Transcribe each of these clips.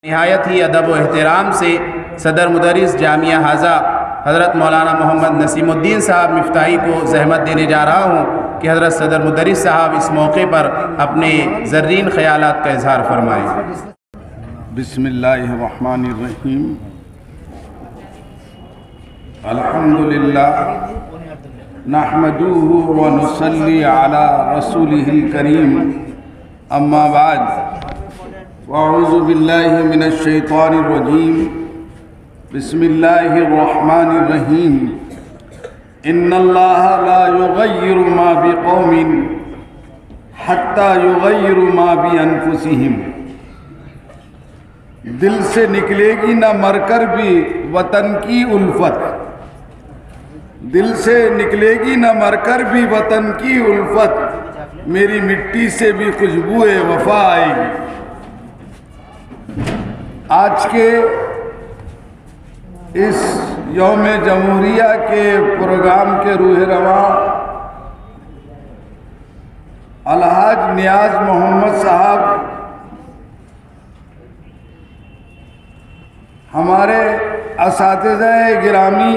نہایت ہی ادب و احترام سے صدر مدرس جامعہ حاضہ حضرت مولانا محمد نسیم الدین صاحب مفتاحی کو زحمت دینے جا رہا ہوں کہ حضرت صدر مدرس صاحب اس موقع پر اپنے زرین خیالات کا اظہار فرمائیں۔ بسم اللہ الرحمن الرحیم۔ الحمدللہ نحمدہ ونصلی علی رسولہ الکریم، اما بعد واعوذ باللہ من الشیطان الرجیم، بسم اللہ الرحمن الرحیم۔ ان اللہ لا یغیر ما بقوم حتی یغیروا ما بانفسہم۔ دل سے نکلے گی نہ مر کر بھی وطن کی الفت، دل سے نکلے گی نہ مر کر بھی وطن کی الفت، میری مٹی سے بھی خوشبوئے وفا آئے گی۔ آج کے اس یوم جمہوریہ کے پروگرام کے روح رواں الحاج نیاز محمد صاحب ہمارے اساتذہ گرامی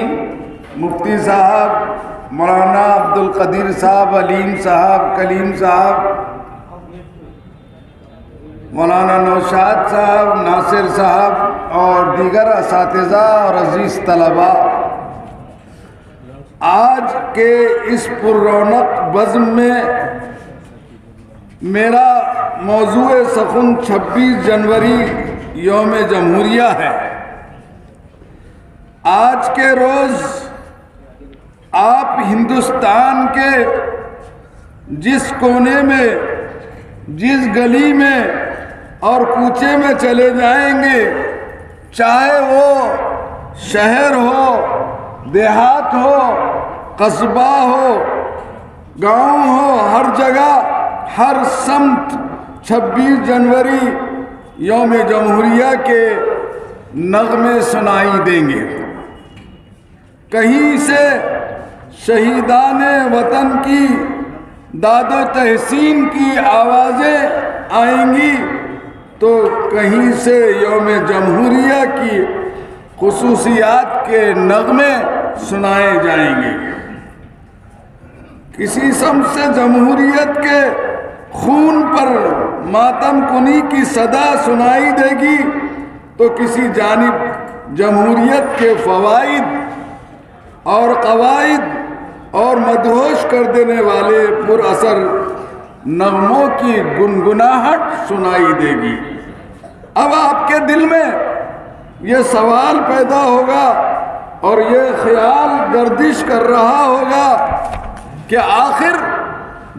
مفتی صاحب مولانا عبدالقدیر صاحب، علیم صاحب، کلیم صاحب، مولانا نوشاد صاحب، ناصر صاحب اور دیگر اساتذہ اور عزیز طلباء، آج کے اس پر رونق بزم میں میرا موضوع سخن 26 جنوری یوم جمہوریہ ہے۔ آج کے روز آپ ہندوستان کے جس کونے میں، جس گلی میں اور کوچے میں چلے جائیں گے، چاہے وہ شہر ہو، دیہات ہو، قصبہ ہو، گاؤں ہو، ہر جگہ، ہر سمت 26 جنوری یوم جمہوریہ کے نغمے سنائی دیں گے۔ کہیں سے شہیدان وطن کی داد و تحسین کی آوازیں آئیں گی تو کہیں سے یوم جمہوریہ کی خصوصیات کے نغمے سنائے جائیں گے۔ کسی سمت سے جمہوریت کے خون پر ماتم کنی کی صدا سنائی دے گی تو کسی جانب جمہوریت کے فوائد اور قواعد اور مدہوش کر دینے والے پر اثر نغموں کی گنگناہٹ سنائی دے گی۔ اب آپ کے دل میں یہ سوال پیدا ہوگا اور یہ خیال گردش کر رہا ہوگا کہ آخر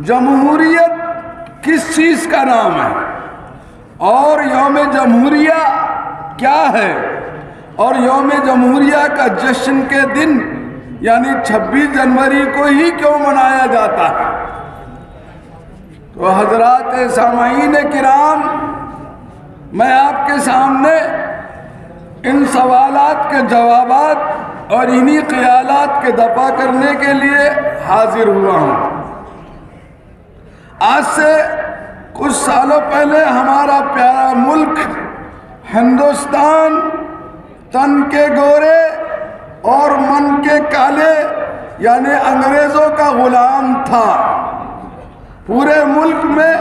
جمہوریت کس چیز کا نام ہے اور یوم جمہوریہ کیا ہے، اور یوم جمہوریہ کا جشن کے دن یعنی 26 جنوری کو ہی کیوں منایا جاتا ہے؟ تو حضرات سامعین کرام، میں آپ کے سامنے ان سوالات کے جوابات اور انہی خیالات کے دفع کرنے کے لیے حاضر ہوا ہوں۔ آج سے کچھ سالوں پہلے ہمارا پیارا ملک ہندوستان تن کے گورے اور من کے کالے یعنی انگریزوں کا غلام تھا۔ پورے ملک میں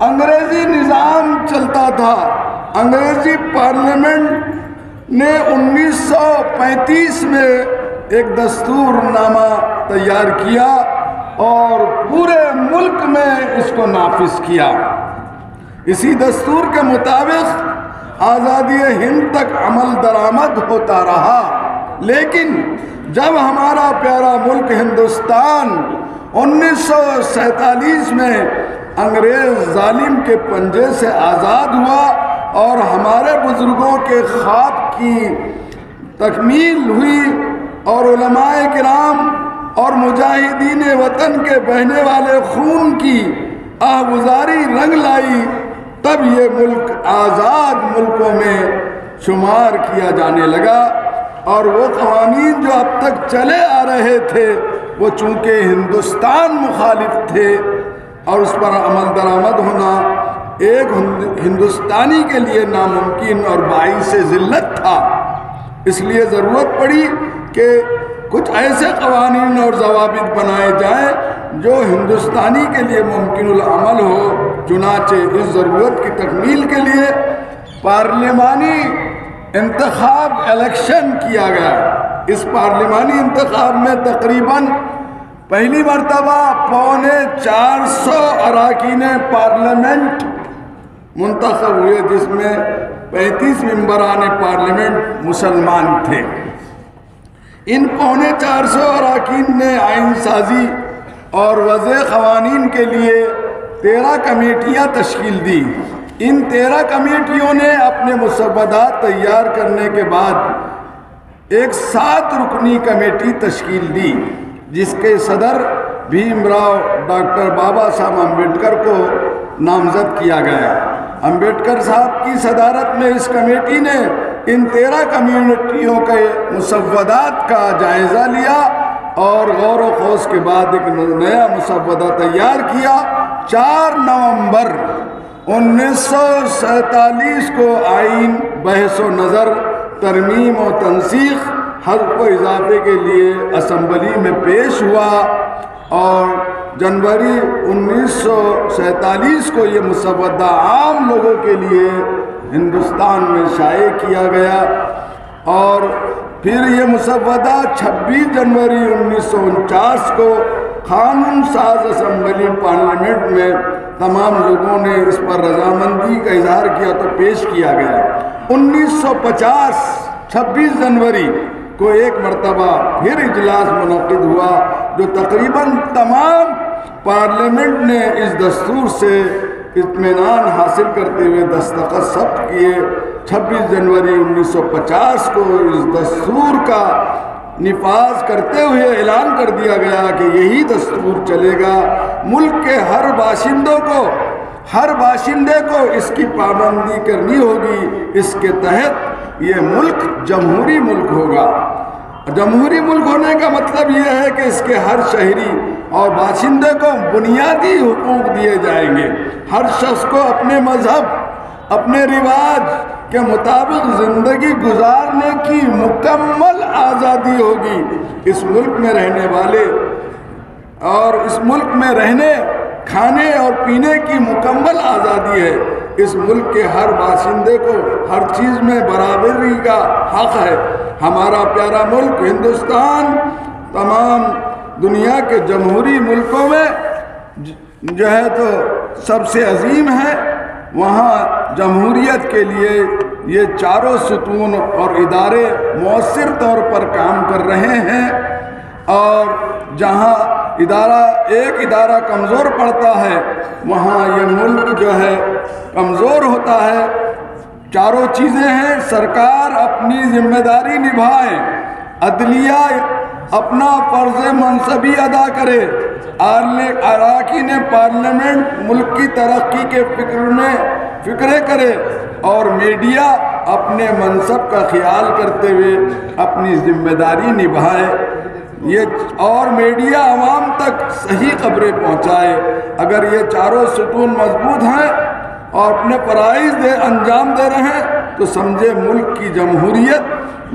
انگریزی نظام چلتا تھا۔ انگریزی پارلیمنٹ نے 1935 میں ایک دستور نامہ تیار کیا اور پورے ملک میں اس کو نافذ کیا۔ اسی دستور کے مطابق آزادی ہند تک عمل درآمد ہوتا رہا، لیکن جب ہمارا پیارا ملک ہندوستان 1947 میں انگریز ظالم کے پنجے سے آزاد ہوا اور ہمارے بزرگوں کے خواب کی تکمیل ہوئی اور علماء کرام اور مجاہدین وطن کے بہنے والے خون کی آہوازاری رنگ لائی، تب یہ ملک آزاد ملکوں میں شمار کیا جانے لگا۔ اور وہ قوانین جو اب تک چلے آ رہے تھے وہ چونکہ ہندوستان مخالف تھے اور اس پر عمل درآمد ہونا ایک ہندوستانی کے لیے ناممکن اور باعث ذلت تھا۔ اس لیے ضرورت پڑی کہ کچھ ایسے قوانین اور ضوابط بنائے جائیں جو ہندوستانی کے لیے ممکن العمل ہو۔ چنانچہ اس ضرورت کی تکمیل کے لیے پارلیمانی انتخاب الیکشن کیا گیا۔ اس پارلیمانی انتخاب میں تقریباً پہلی مرتبہ 450 اراکین پارلیمنٹ منتخب ہوئے، جس میں 35 ممبران پارلیمنٹ مسلمان تھے۔ ان 450 اراکین نے آئین سازی اور وضع قوانین کے لیے 13 کمیٹیاں تشکیل دی۔ ان 13 کمیٹیوں نے اپنے مسودات تیار کرنے کے بعد ایک 7 رکنی کمیٹی تشکیل دی، جس کے صدر بھیم راؤ ڈاکٹر بابا صاحب امبیڈکر کو نامزد کیا گیا۔ امبیڈکر صاحب کی صدارت میں اس کمیٹی نے ان 13 کمیونٹیوں کے مسودات کا جائزہ لیا اور غور و خوض کے بعد ایک نیا مسودہ تیار کیا۔ 4 نومبر 1947 کو آئین بحث و نظر، ترمیم و تنسیخ، حذف و اضافے کے لیے اسمبلی میں پیش ہوا اور جنوری 1947 کو یہ مسودہ عام لوگوں کے لیے ہندوستان میں شائع کیا گیا اور پھر یہ مسودہ 26 جنوری 1949 کو قانون ساز اسمبلی پارلیمنٹ میں تمام لوگوں نے اس پر رضامندی کا اظہار کیا تو پیش کیا گیا۔ 1950 26 جنوری کو ایک مرتبہ پھر اجلاس منعقد ہوا، جو تقریباً تمام پارلیمنٹ نے اس دستور سے اطمینان حاصل کرتے ہوئے دستخط ثبت کیے۔ 26 جنوری 1950 کو اس دستور کا نفاذ کرتے ہوئے اعلان کر دیا گیا کہ یہی دستور چلے گا۔ ملک کے ہر باشندے کو اس کی پابندی کرنی ہوگی۔ اس کے تحت یہ ملک جمہوری ملک ہوگا۔ جمہوری ملک ہونے کا مطلب یہ ہے کہ اس کے ہر شہری اور باشندے کو بنیادی حقوق دیے جائیں گے۔ ہر شخص کو اپنے مذہب، اپنے رواج کے مطابق زندگی گزارنے کی مکمل آزادی ہوگی۔ اس ملک میں رہنے والے اور اس ملک میں رہنے، کھانے اور پینے کی مکمل آزادی ہے۔ اس ملک کے ہر باشندے کو ہر چیز میں برابری کا حق ہے۔ ہمارا پیارا ملک ہندوستان تمام دنیا کے جمہوری ملکوں میں جو ہے تو سب سے عظیم ہے۔ وہاں جمہوریت کے لیے یہ چاروں ستون اور ادارے مؤثر طور پر کام کر رہے ہیں، اور جہاں ایک ادارہ کمزور پڑتا ہے وہاں یہ ملک جو ہے کمزور ہوتا ہے۔ چاروں چیزیں ہیں: سرکار اپنی ذمہ داری نبھائے، عدلیہ اپنا فرض منصبی ادا کرے، اراکین پارلیمنٹ ملک کی ترقی کے فکرے کرے، اور میڈیا اپنے منصب کا خیال کرتے ہوئے اپنی ذمہ داری نبھائے۔ اور میڈیا عوام تک صحیح خبریں پہنچائے۔ اگر یہ چاروں ستون مضبوط ہیں اور اپنے فرائض انجام دے رہے ہیں تو سمجھے ملک کی جمہوریت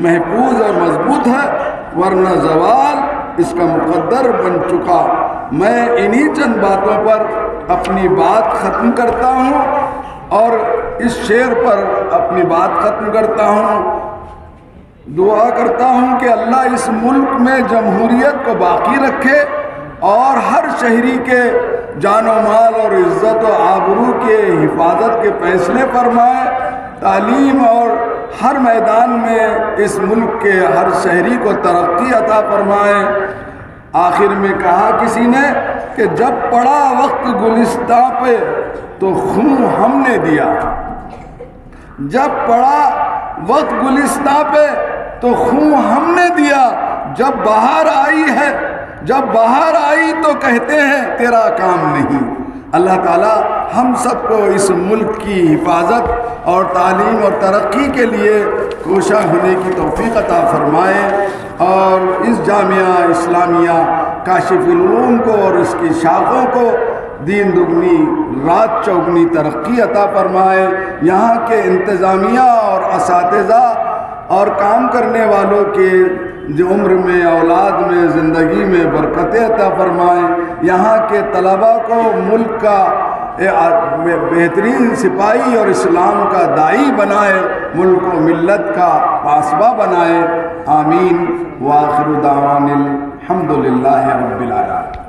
محفوظ اور مضبوط ہے، ورنہ زوال اس کا مقدر بن چکا۔ میں انہی چند باتوں پر اپنی بات ختم کرتا ہوں اور اس شعر پر اپنی بات ختم کرتا ہوں۔ دعا کرتا ہوں کہ اللہ اس ملک میں جمہوریت کو باقی رکھے اور ہر شہری کے جان و مال اور عزت و آبرو کے حفاظت کے فیصلے فرمائے۔ تعلیم اور ہر میدان میں اس ملک کے ہر شہری کو ترقی عطا فرمائے۔ آخر میں کہا کسی نے کہ جب پڑا وقت گلستاں پہ تو خون ہم نے دیا، جب پڑا وقت گلستاں پہ تو خون ہم نے دیا، جب بہار آئی ہے، جب بہار آئی تو کہتے ہیں تیرا کام نہیں۔ اللہ تعالیٰ ہم سب کو اس ملک کی حفاظت اور تعلیم اور ترقی کے لیے کوشاں ہونے کی توفیق عطا فرمائے، اور اس جامعہ اسلامیہ کاشف العلوم کو اور اس کی شاخوں کو دین دگنی رات چوگنی ترقی عطا فرمائے، یہاں کے انتظامیہ اور اساتذہ اور کام کرنے والوں کے جو عمر میں، اولاد میں، زندگی میں برکتیں عطا فرمائیں، یہاں کے طلباء کو ملک کا بہترین سپاہی اور اسلام کا داعی بنائے، ملک و ملت کا پاسبہ بنائے، آمین۔ وآخر دعوانا الحمدللہ رب العالمین۔